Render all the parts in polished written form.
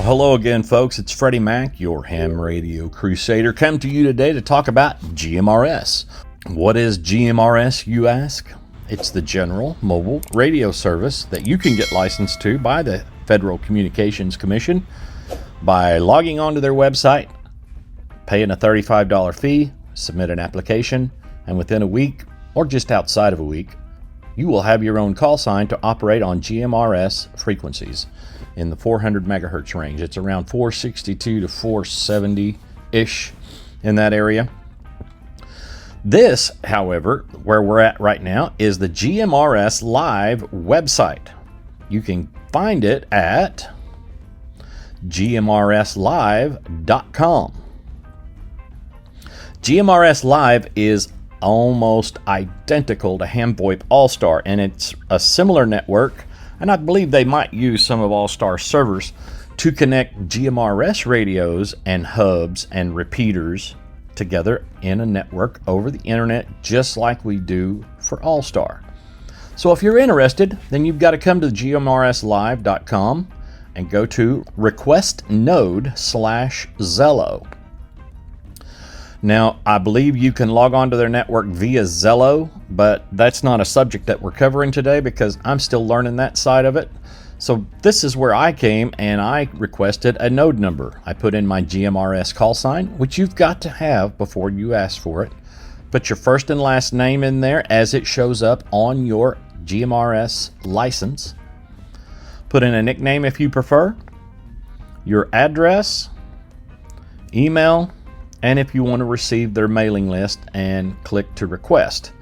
Hello again, folks. It's Freddie Mac, your ham radio crusader, come to you today to talk about GMRS. What is GMRS, you ask? It's the General Mobile Radio Service that you can get licensed to by the Federal Communications Commission by logging onto their website, paying a $35 fee, submit an application, and within a week, or just outside of a week, you will have your own call sign to operate on GMRS frequencies in the 400 megahertz range. It's around 462 to 470-ish in that area. This, however, where we're at right now, is the GMRSLive website. You can find it at GMRSLive.com. GMRSLive is almost identical to HamVoIP AllStar, and it's a similar network, and I believe they might use some of AllStar servers to connect GMRS radios and hubs and repeaters together in a network over the internet, just like we do for AllStar. So if you're interested, then you've got to come to GMRSLive.com and go to request node/Zello. Now, I believe you can log on to their network via Zello, but that's not a subject that we're covering today because I'm still learning that side of it. So this is where I came and I requested a node number. I put in my GMRS call sign, which you've got to have before you ask for it. Put your first and last name in there as it shows up on your GMRS license. Put in a nickname if you prefer, your address, email, and if you want to receive their mailing list, and click to request.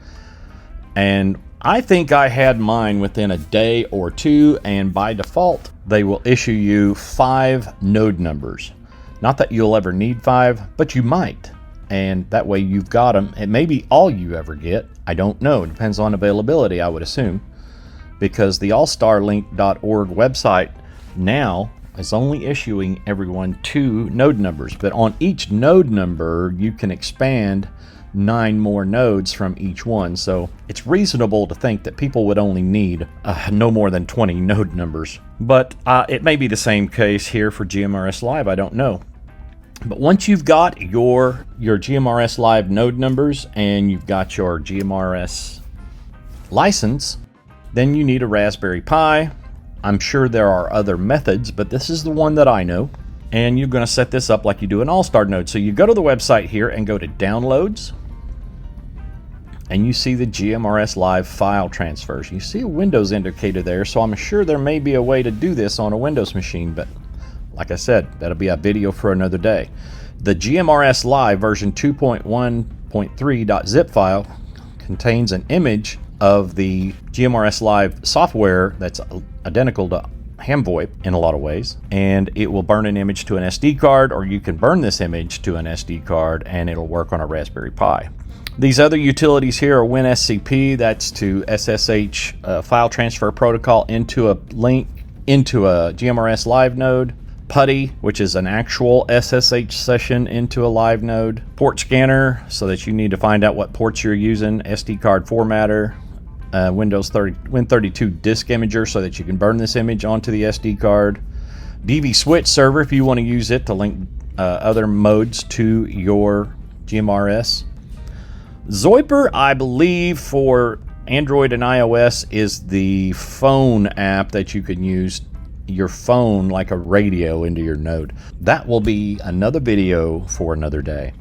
And I think I had mine within a day or two, and by default they will issue you 5 node numbers. Not that you'll ever need 5, but you might, and that way you've got them. It may be all you ever get, I don't know. It depends on availability, I would assume, because the allstarlink.org website now is only issuing everyone 2 node numbers, but on each node number you can expand 9 more nodes from each one. So it's reasonable to think that people would only need no more than 20 node numbers. But it may be the same case here for GMRSLive, I don't know. But once you've got your GMRSLive node numbers and you've got your GMRS license, then you need a Raspberry Pi. I'm sure there are other methods, but this is the one that I know. And you're going to set this up like you do an AllStar node. So you go to the website here and go to Downloads, and you see the GMRSLive file transfers. You see a Windows indicator there, so I'm sure there may be a way to do this on a Windows machine, but like I said, that'll be a video for another day. The GMRSLive version 2.1.3.zip file contains an image of the GMRSLive software that's identical to HamVoIP in a lot of ways, and it will burn an image to an SD card, or you can burn this image to an SD card and it'll work on a Raspberry Pi. These other utilities here are WinSCP, that's to SSH file transfer protocol into a link into a GMRSLive node. PuTTY, which is an actual SSH session into a live node. Port scanner, so that you need to find out what ports you're using. SD card formatter. Win32 disk imager, so that you can burn this image onto the SD card. DV switch server, if you want to use it to link other modes to your GMRS. Zoiper, I believe, for Android and iOS is the phone app that you can use your phone like a radio into your node. That will be another video for another day.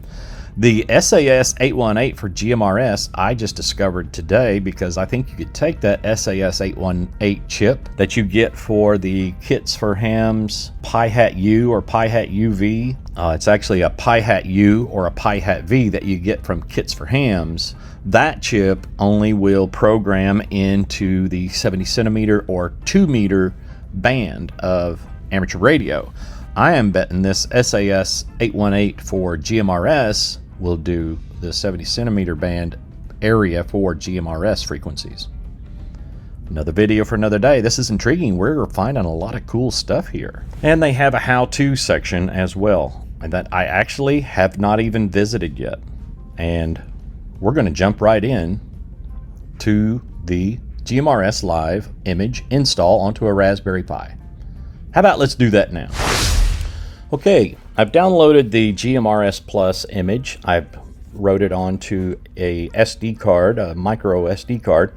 The SAS818 for GMRS I just discovered today, because I think you could take that SAS818 chip that you get for the Kits for Hams Pi-Hat-U or Pi-Hat-UV. It's actually a Pi-Hat-U or a Pi-Hat-V that you get from Kits for Hams. That chip only will program into the 70 centimeter or 2 meter band of amateur radio. I am betting this SAS818 for GMRS will do the 70 centimeter band area for GMRS frequencies. Another video for another day. This is intriguing. We're finding a lot of cool stuff here. And they have a how-to section as well, and that I actually have not even visited yet. And we're going to jump right in to the GMRSLive image install onto a Raspberry Pi. How about let's do that now? Okay, I've downloaded the GMRS Plus image. I've wrote it onto a SD card, a micro SD card,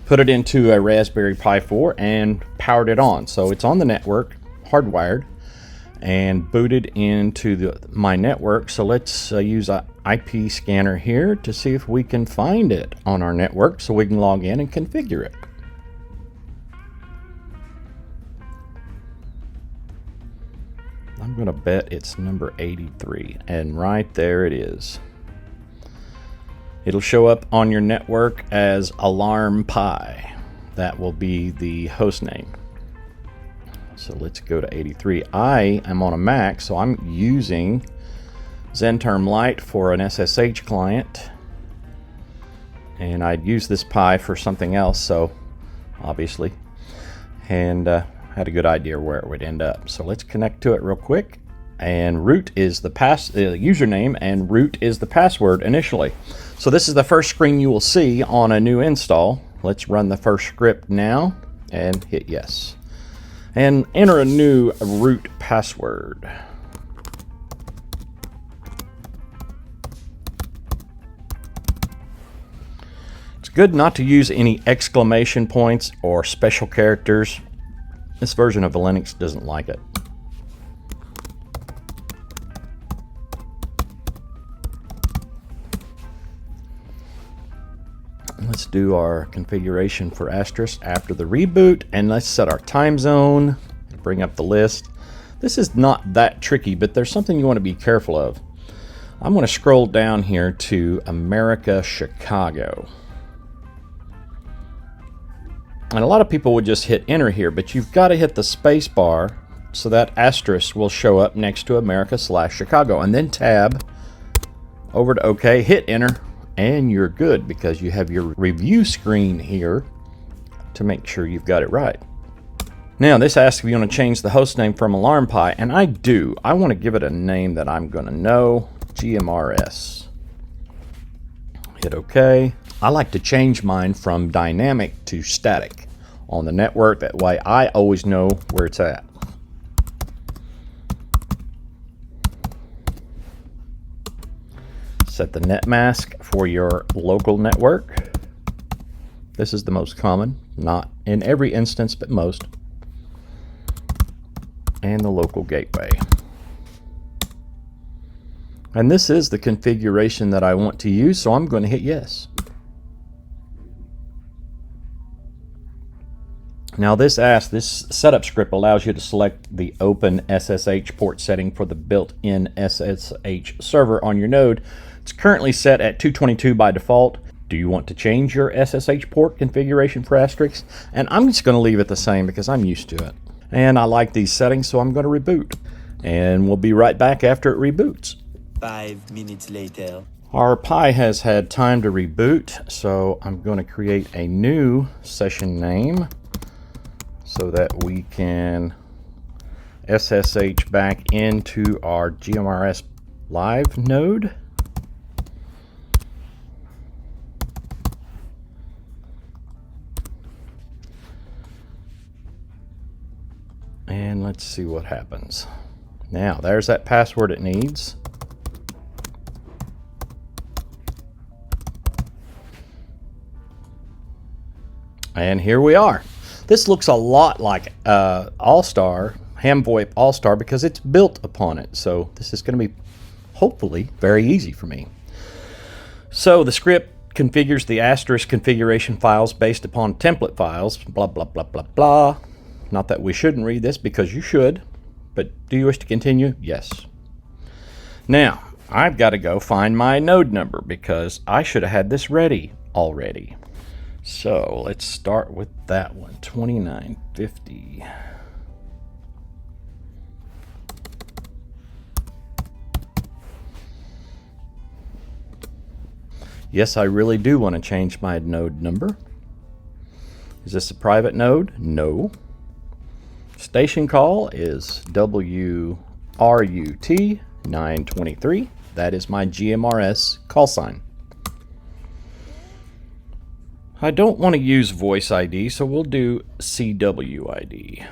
put it into a Raspberry Pi 4 and powered it on. So it's on the network, hardwired, and booted into my network. So let's use an IP scanner here to see if we can find it on our network so we can log in and configure it. I'm gonna bet it's number 83, and right there it is. It'll show up on your network as Alarm Pi. That will be the host name. So let's go to 83. I am on a Mac, so I'm using Zenterm Lite for an SSH client. And I'd use this Pi for something else, so obviously. And had a good idea where it would end up. So let's connect to it real quick. And root is the username, and root is the password initially. So this is the first screen you will see on a new install. Let's run the first script now and hit yes. And enter a new root password. It's good not to use any exclamation points or special characters. This version of Linux doesn't like it. Let's do our configuration for Asterisk after the reboot, and let's set our time zone and bring up the list. This is not that tricky, but there's something you want to be careful of. I'm going to scroll down here to America, Chicago. And a lot of people would just hit enter here, but you've got to hit the space bar so that asterisk will show up next to America/Chicago, and then tab over to OK, hit enter, and you're good because you have your review screen here to make sure you've got it right. Now this asks if you want to change the host name from Alarm Pi, and I do. I want to give it a name that I'm going to know, GMRS. Hit OK. I like to change mine from dynamic to static on the network. That way I always know where it's at. Set the net mask for your local network. This is the most common, not in every instance, but most. And the local gateway. And this is the configuration that I want to use, so I'm going to hit yes. Now this setup script allows you to select the open SSH port setting for the built-in SSH server on your node. It's currently set at 222 by default. Do you want to change your SSH port configuration for Asterisk? And I'm just going to leave it the same because I'm used to it. And I like these settings, so I'm going to reboot. And we'll be right back after it reboots. 5 minutes later. Our Pi has had time to reboot, so I'm going to create a new session name so that we can SSH back into our GMRSLive node. And let's see what happens. Now, there's that password it needs. And here we are. This looks a lot like AllStar, HamVoIP AllStar, because it's built upon it. So this is going to be, hopefully, very easy for me. So the script configures the asterisk configuration files based upon template files, blah, blah, blah, blah, blah. Not that we shouldn't read this, because you should. But do you wish to continue? Yes. Now, I've got to go find my node number, because I should have had this ready already. So let's start with that one, 2950. Yes, I really do want to change my node number. Is this a private node? No. Station call is WRUT 923. That is my GMRS call sign. I don't want to use voice ID, so we'll do CW ID.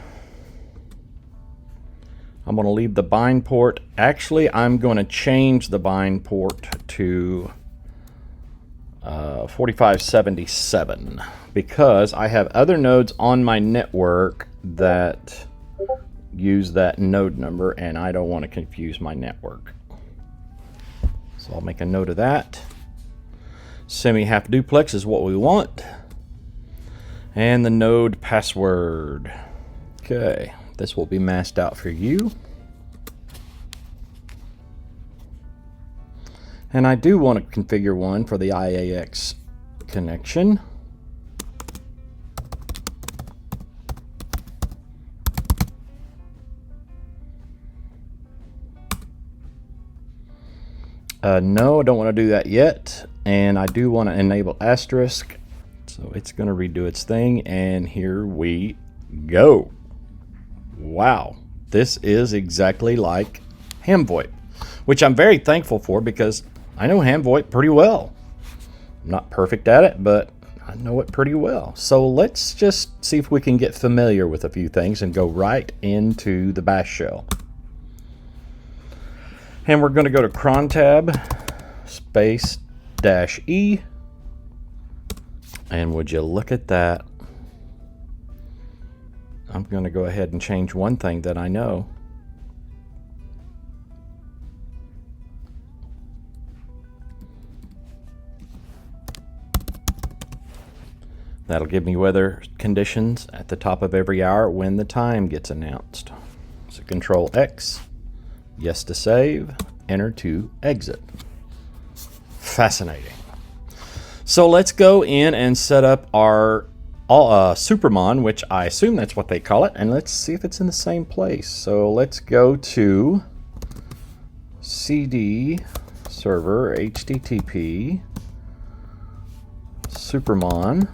I'm going to leave the bind port. Actually, I'm going to change the bind port to 4577 because I have other nodes on my network that use that node number, and I don't want to confuse my network. So I'll make a note of that. Semi-half duplex is what we want. And the node password. Okay, this will be masked out for you. And I do want to configure one for the IAX connection. No, I don't want to do that yet. And I do want to enable asterisk. So it's going to redo its thing. And here we go. Wow. This is exactly like HamVoIP, which I'm very thankful for because I know HamVoIP pretty well. I'm not perfect at it, but I know it pretty well. So let's just see if we can get familiar with a few things and go right into the bash shell. And we're going to go to cron tab space -E. And would you look at that? I'm going to go ahead and change one thing that I know. That'll give me weather conditions at the top of every hour when the time gets announced. So Control X, yes to save, enter to exit. Fascinating. So let's go in and set up our Supermon, which I assume that's what they call it, and let's see if it's in the same place. So let's go to CD server HTTP Supermon.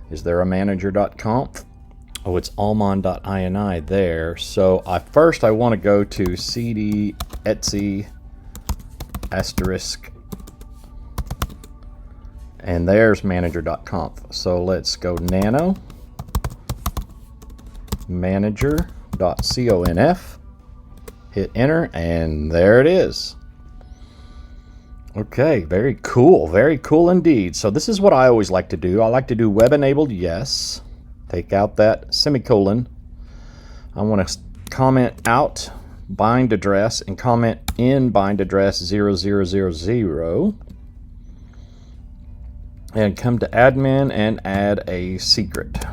Is there a manager.conf? Oh, it's allmon.ini there. So first I want to go to CD etc asterisk, and there's manager.conf. So let's go nano manager.conf, hit enter, and there it is. Okay, very cool indeed. So this is what I always like to do. I like to do web enabled yes, take out that semicolon. I want to comment out bind address and comment in bind address 0000 and come to admin and add a secret.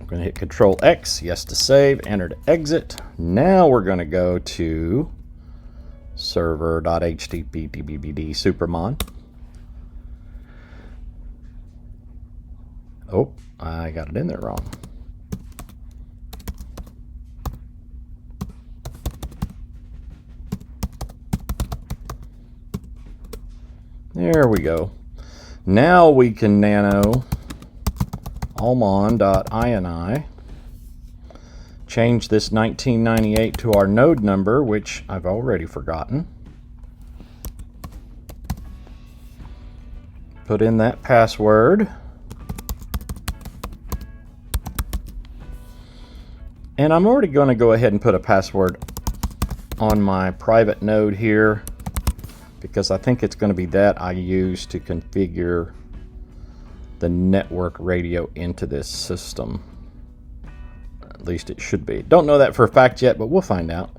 I'm going to hit Control X, yes to save, enter to exit. Now we're going to go to server.http Supermon. Oh, I got it in there wrong. There we go. Now we can nano allmon.ini, change this 1998 to our node number, which I've already forgotten. Put in that password. And I'm already going to go ahead and put a password on my private node here because I think it's going to be that I use to configure the network radio into this system. At least it should be. Don't know that for a fact yet, but we'll find out.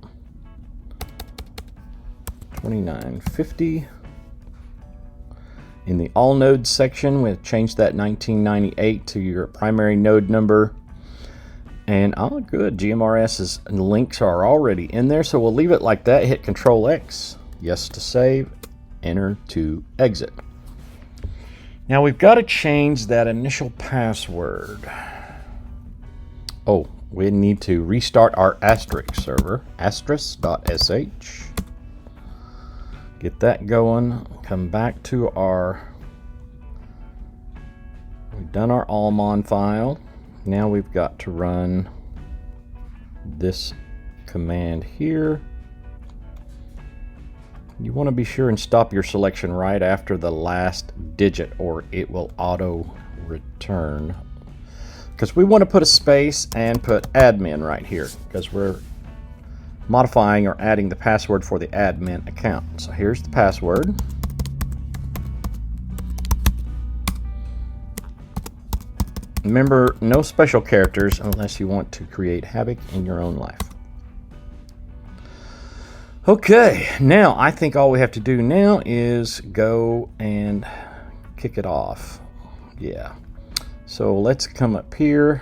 2950. In the all nodes section, we'll change that 1998 to your primary node number. And good, GMRS's links are already in there, so we'll leave it like that. Hit Control X, yes to save, enter to exit. Now we've got to change that initial password. Oh, we need to restart our asterisk server, asterisk.sh. Get that going, come back to we've done our allmon file. Now we've got to run this command here. You want to be sure and stop your selection right after the last digit or it will auto return. Because we want to put a space and put admin right here because we're modifying or adding the password for the admin account. So here's the password. Remember, no special characters unless you want to create havoc in your own life. Okay, now I think all we have to do now is go and kick it off. Yeah. So let's come up here,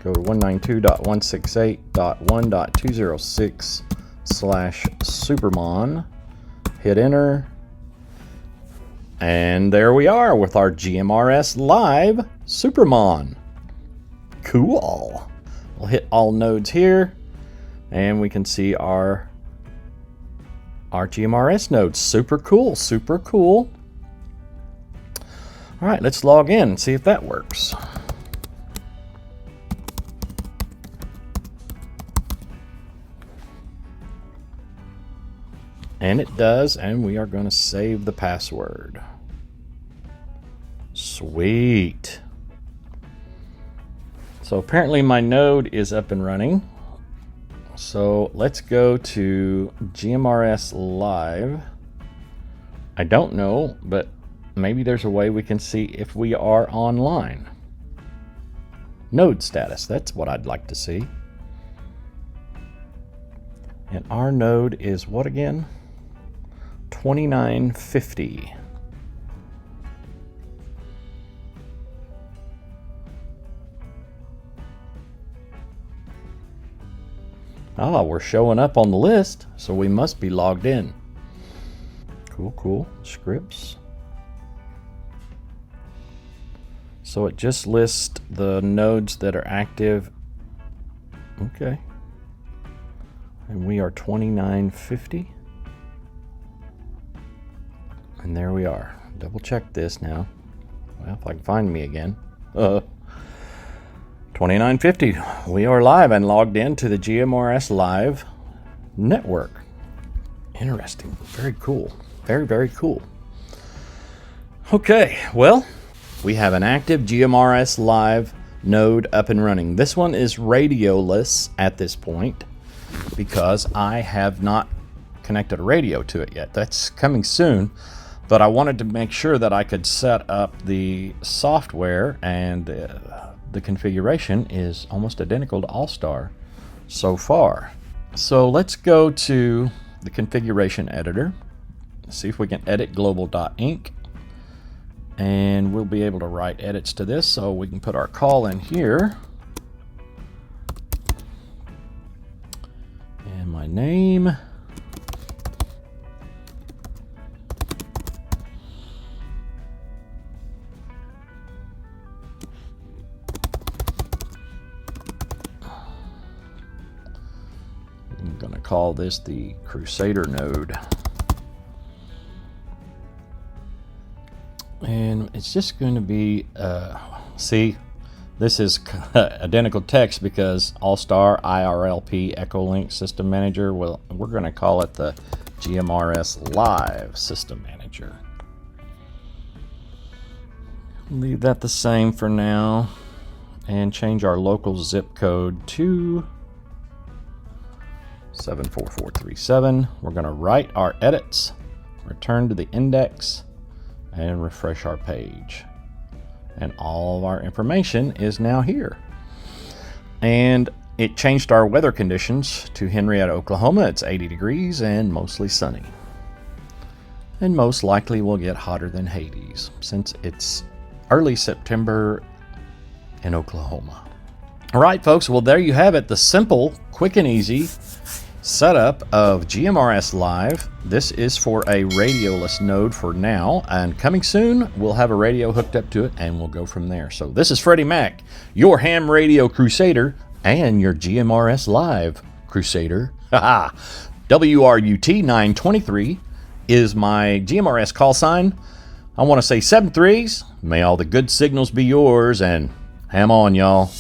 go to 192.168.1.206/Supermon, hit enter, and there we are with our GMRSLive Supermon. Cool. We'll hit all nodes here, and we can see our GMRS nodes. Super cool, super cool. All right, let's log in and see if that works. And it does, and we are going to save the password. Sweet. So apparently my node is up and running. So let's go to GMRSLive. I don't know, but maybe there's a way we can see if we are online. Node status, that's what I'd like to see. And our node is what again? 2950. Ah, we're showing up on the list, so we must be logged in. Cool, cool. Scripts. So it just lists the nodes that are active. Okay. And we are 2950. And there we are. Double check this now. Well, if I can find me again. 2950. We are live and logged into the GMRSLive network. Interesting. Very cool. Very, very cool. Okay, well, we have an active GMRSLive node up and running. This one is radioless at this point because I have not connected a radio to it yet. That's coming soon, but I wanted to make sure that I could set up the software, and the configuration is almost identical to AllStar so far. So let's go to the configuration editor, see if we can edit global.inc, and we'll be able to write edits to this, so we can put our call in here. And my name. I'm going to call this the Crusader node. And it's just going to be, see, this is identical text because AllStar IRLP Echolink System Manager. Well, we're going to call it the GMRSLive System Manager. Leave that the same for now and change our local zip code to 74437. We're going to write our edits, return to the index, and refresh our page. And all of our information is now here. And it changed our weather conditions to Henrietta, Oklahoma. It's 80 degrees and mostly sunny. And most likely will get hotter than Hades since it's early September in Oklahoma. All right, folks, well, there you have it. The simple, quick and easy setup of GMRSLive. This is for a radioless node for now, and coming soon we'll have a radio hooked up to it and we'll go from there. So this is Freddie Mac, your ham radio crusader and your GMRSLive crusader. WRUT 923 is my GMRS call sign. I want to say 7 3s. May all the good signals be yours, and ham on, y'all.